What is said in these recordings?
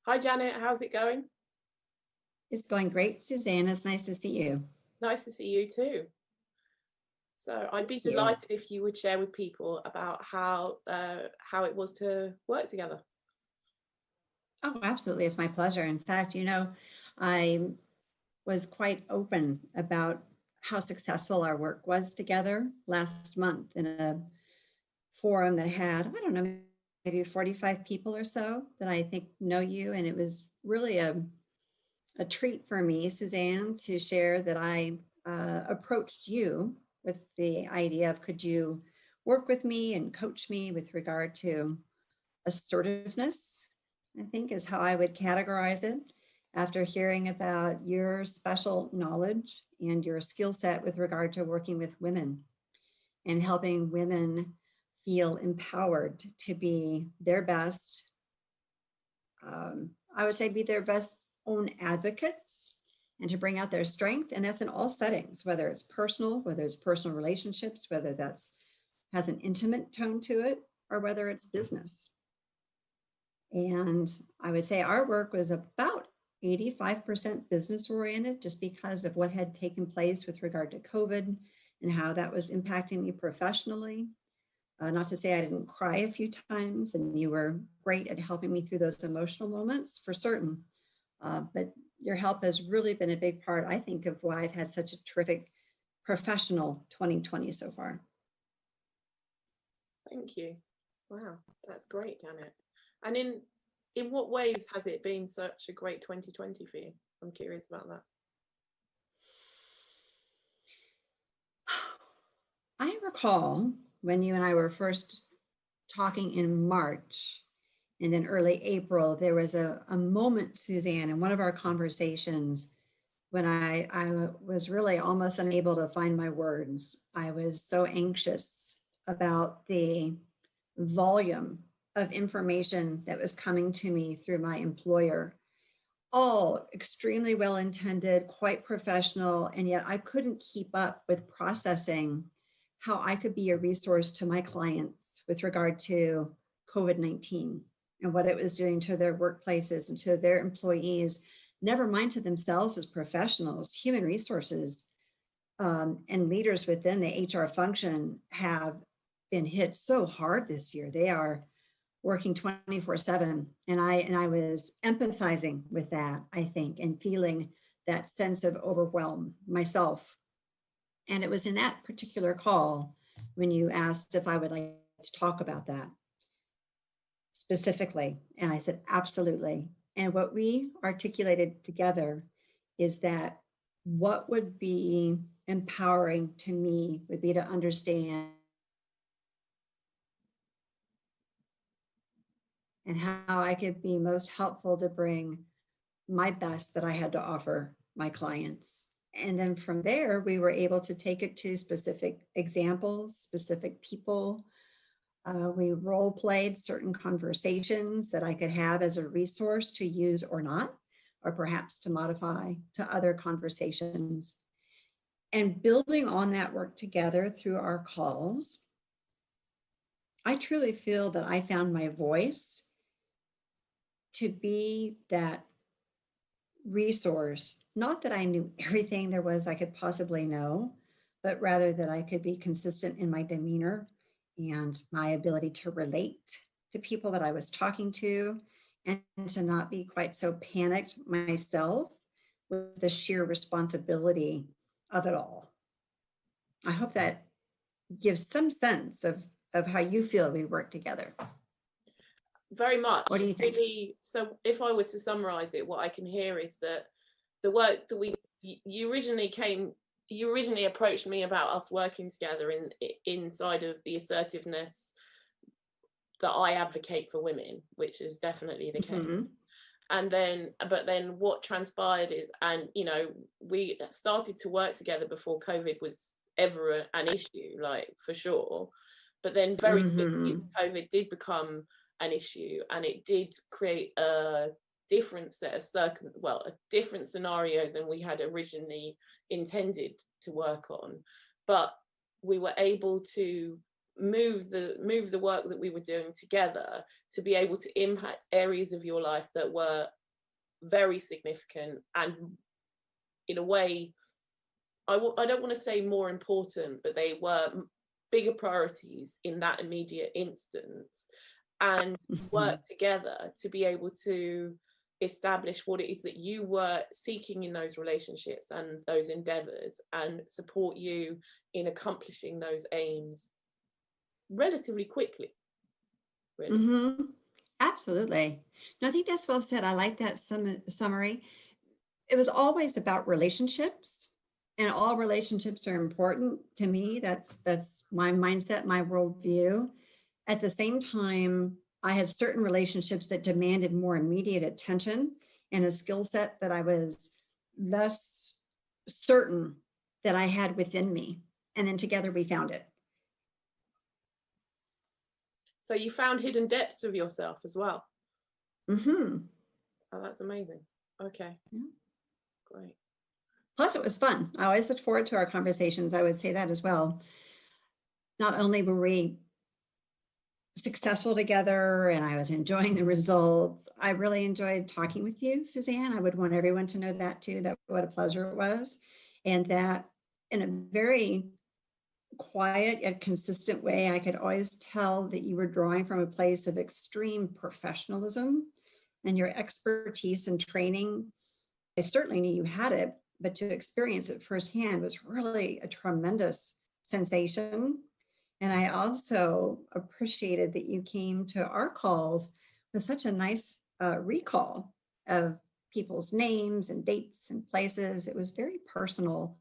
Hi, Janet. How's it going? It's going great, Suzanne. It's nice to see you. Nice to see you too. So I'd be Thank you. delighted if you would share with people about how it was to work together. Oh, absolutely. It's my pleasure. In fact, I was quite open about how successful our work was together last month in a forum that had, I don't know, maybe 45 people or so that I think know you. And it was really a treat for me, Suzanne, to share that I approached you with the idea of could you work with me and coach me with regard to assertiveness, I think is how I would categorize it after hearing about your special knowledge and your skill set with regard to working with women and helping women feel empowered to be their best, I would say be their best own advocates and to bring out their strength. And that's in all settings, whether it's personal, whether it's personal relationships, whether that's has an intimate tone to it, or whether it's business. And I would say our work was about 85% business oriented, just because of what had taken place with regard to COVID and how that was impacting me professionally. Not to say I didn't cry a few times, and you were great at helping me through those emotional moments for certain. But your help has really been a big part, I think, of why I've had such a terrific professional 2020 so far. Thank you. Wow, that's great, Janet. And in what ways has it been such a great 2020 for you? I'm curious about that. I recall when you and I were first talking in March and then early April, there was a moment, Suzanne, in one of our conversations when I was really almost unable to find my words. I was so anxious about the volume of information that was coming to me through my employer, all extremely well intended, quite professional, and yet I couldn't keep up with processing how I could be a resource to my clients with regard to COVID-19 and what it was doing to their workplaces and to their employees, never mind to themselves as professionals. Human resources and leaders within the HR function have been hit so hard this year. They are working 24/7, and I was empathizing with that, I think, and feeling that sense of overwhelm myself. And it was in that particular call when you asked if I would like to talk about that specifically, and I said absolutely. And what we articulated together is that what would be empowering to me would be to understand and how I could be most helpful to bring my best that I had to offer my clients. And then from there, we were able to take it to specific examples, specific people. We role played certain conversations that I could have as a resource to use or not, or perhaps to modify to other conversations. And building on that work together through our calls, I truly feel that I found my voice to be that resource. Not that I knew everything there was I could possibly know, but rather that I could be consistent in my demeanor and my ability to relate to people that I was talking to, and to not be quite so panicked myself with the sheer responsibility of it all. I hope that gives some sense of how you feel we work together. Very much. What do you think? Really, so if I were to summarize it, what I can hear is that the work that you originally approached me about us working together inside of the assertiveness that I advocate for women, which is definitely the case. Mm-hmm. And then, but then what transpired is, and we started to work together before COVID was ever an issue, like for sure. But then very quickly, Mm-hmm. COVID did become an issue, and it did create a different set of a different scenario than we had originally intended to work on. But we were able to move the work that we were doing together to be able to impact areas of your life that were very significant and, in a way, I don't want to say more important, but they were bigger priorities in that immediate instance, and work together to be able to establish what it is that you were seeking in those relationships and those endeavors, and support you in accomplishing those aims relatively quickly, really. Mm-hmm. Absolutely. No, I think that's well said. I like that summary. It was always about relationships, and all relationships are important to me. That's my mindset, my worldview. At the same time, I had certain relationships that demanded more immediate attention and a skill set that I was less certain that I had within me. And then together we found it. So you found hidden depths of yourself as well. Mm-hmm. Oh, that's amazing. Okay. Yeah. Great. Plus, it was fun. I always look forward to our conversations. I would say that as well. Not only were we successful together and I was enjoying the results, I really enjoyed talking with you, Suzanne. I would want everyone to know that too, that what a pleasure it was. And that in a very quiet yet consistent way, I could always tell that you were drawing from a place of extreme professionalism, and your expertise and training. I certainly knew you had it, but to experience it firsthand was really a tremendous sensation. And I also appreciated that you came to our calls with such a nice recall of people's names and dates and places. It was very personal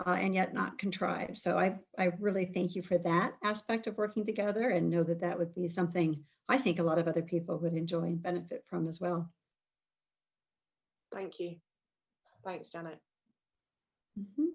and yet not contrived. So I really thank you for that aspect of working together, and know that that would be something I think a lot of other people would enjoy and benefit from as well. Thank you. Thanks, Janet. Mm-hmm.